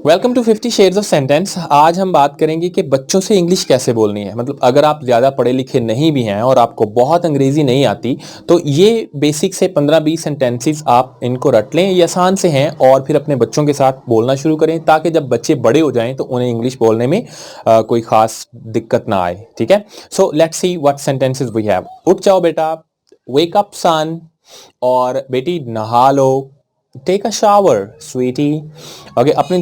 Welcome to 50 shades of sentence. आज हम बात करेंगे कि बच्चों से इंग्लिश कैसे बोलनी है। मतलब अगर आप ज़्यादा पढ़े लिखे नहीं भी हैं और आपको बहुत अंग्रेज़ी नहीं आती, तो ये बेसिक से 15-20 सेंटेंसेस आप इनको रट लें, ये आसान से हैं, और फिर अपने बच्चों के साथ बोलना शुरू करें ताकि जब बच्चे बड़े हो जाएं तो उन्हें इंग्लिश बोलने में कोई ख़ास दिक्कत ना आए। ठीक है, so let's see what sentences we have. उठ जाओ बेटा, वेक अप सन, और बेटी नहा लो, take a shower sweetie. Okay, अपने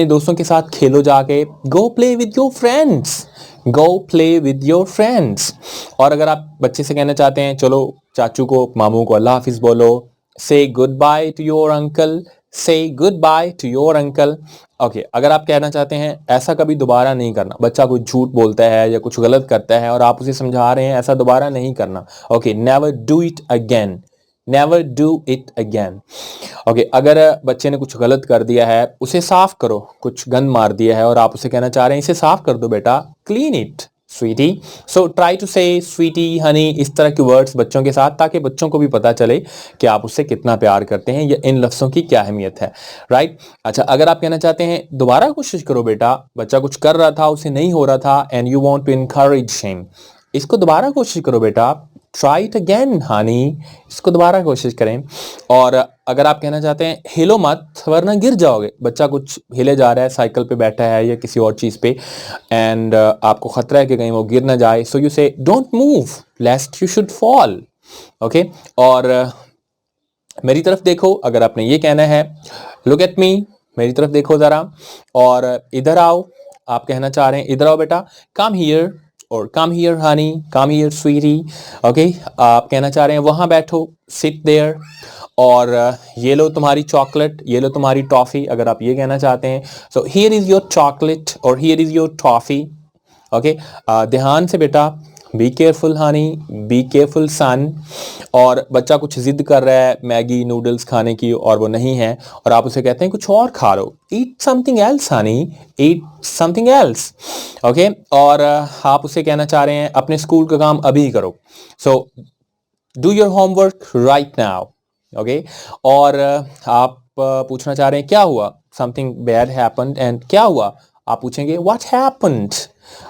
दोस्तों के साथ खेलो जाके, go play with your friends, go play with your friends. और अगर आप बच्चे से कहना चाहते हैं चलो चाचू को मामू को अल्लाह हाफिज बोलो, say goodbye to your uncle, say goodbye to your uncle. Okay, अगर आप कहना चाहते हैं ऐसा कभी दोबारा नहीं करना, बच्चा कुछ झूठ बोलता है या कुछ गलत करता है और आप उसे समझा रहे हैं ऐसा दोबारा नहीं करना। Okay, never do it again, never do it again. Okay, अगर बच्चे ने कुछ गलत कर दिया है उसे साफ करो, कुछ गंद मार दिया है और आप उसे कहना चाह रहे हैं इसे साफ कर दो बेटा, clean it sweetie. So try to say sweetie, Honey, इस तरह के वर्ड्स बच्चों के साथ, ताकि बच्चों को भी पता चले कि आप उससे कितना प्यार करते हैं या इन लफ्ज़ों की क्या अहमियत है। राइट। अच्छा, अगर आप कहना चाहते हैं दोबारा कोशिश करो बेटा, बच्चा कुछ कर रहा था उसे नहीं हो रहा था, and you want to encourage him, इसको दोबारा कोशिश करो बेटा, ट्राई इट अगेन हनी, इसको दोबारा कोशिश करें। और अगर आप कहना चाहते हैं हिलो मत वरना गिर जाओगे, बच्चा कुछ हिले जा रहा है, साइकिल पे बैठा है या किसी और चीज़ पे, एंड आपको खतरा है कि कहीं वो गिर ना जाए, सो यू से don't move लेस्ट you should fall. Okay, और मेरी तरफ देखो, अगर आपने ये कहना है लुक एट मी, मेरी तरफ देखो ज़रा, और इधर आओ, आप कहना चाह रहे हैं इधर आओ बेटा, कम हियर, और come here honey, come here sweetie. Okay, आप कहना चाह रहे हैं वहां बैठो, सिट देयर, और ये लो तुम्हारी चॉकलेट, ये लो तुम्हारी टॉफ़ी, अगर आप ये कहना चाहते हैं। So here is your chocolate और here is your toffee. Okay, ध्यान से बेटा, be careful honey, be careful son. और बच्चा कुछ जिद कर रहा है मैगी नूडल्स खाने की और वो नहीं है, और आप उसे कहते हैं कुछ और खा लो, eat something else honey, eat something else. Okay, और आप उसे कहना चाह रहे हैं अपने स्कूल का काम अभी करो, so do your homework right now. Okay, और आप पूछना चाह रहे हैं क्या हुआ, समथिंग बैड हैपेंड, एंड क्या हुआ, आप पूछेंगे व्हाट हैपेंड।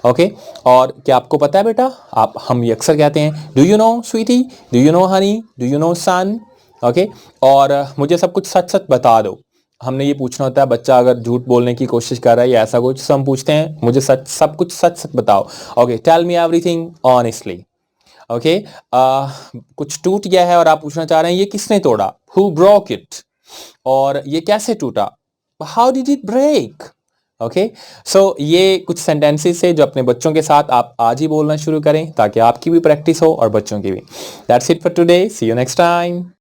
ओके, और क्या आपको पता है बेटा, हम ये अक्सर कहते हैं do you know sweetie, do you know honey, do you know son. Okay, और मुझे सब कुछ सच सच बता दो, हमने ये पूछना होता है, बच्चा अगर झूठ बोलने की कोशिश कर रहा है या ऐसा कुछ, तो हम पूछते हैं मुझे सच सब कुछ सच सच बताओ। Okay, tell me everything honestly. Okay, कुछ टूट गया है और आप पूछना चाह रहे हैं ये किसने तोड़ा, हु ब्रोक इट, और ये कैसे टूटा, how did it break. Okay, so ये कुछ सेंटेंसेस है जो अपने बच्चों के साथ आप आज ही बोलना शुरू करें ताकि आपकी भी प्रैक्टिस हो और बच्चों की भी। That's it for today, see you next time.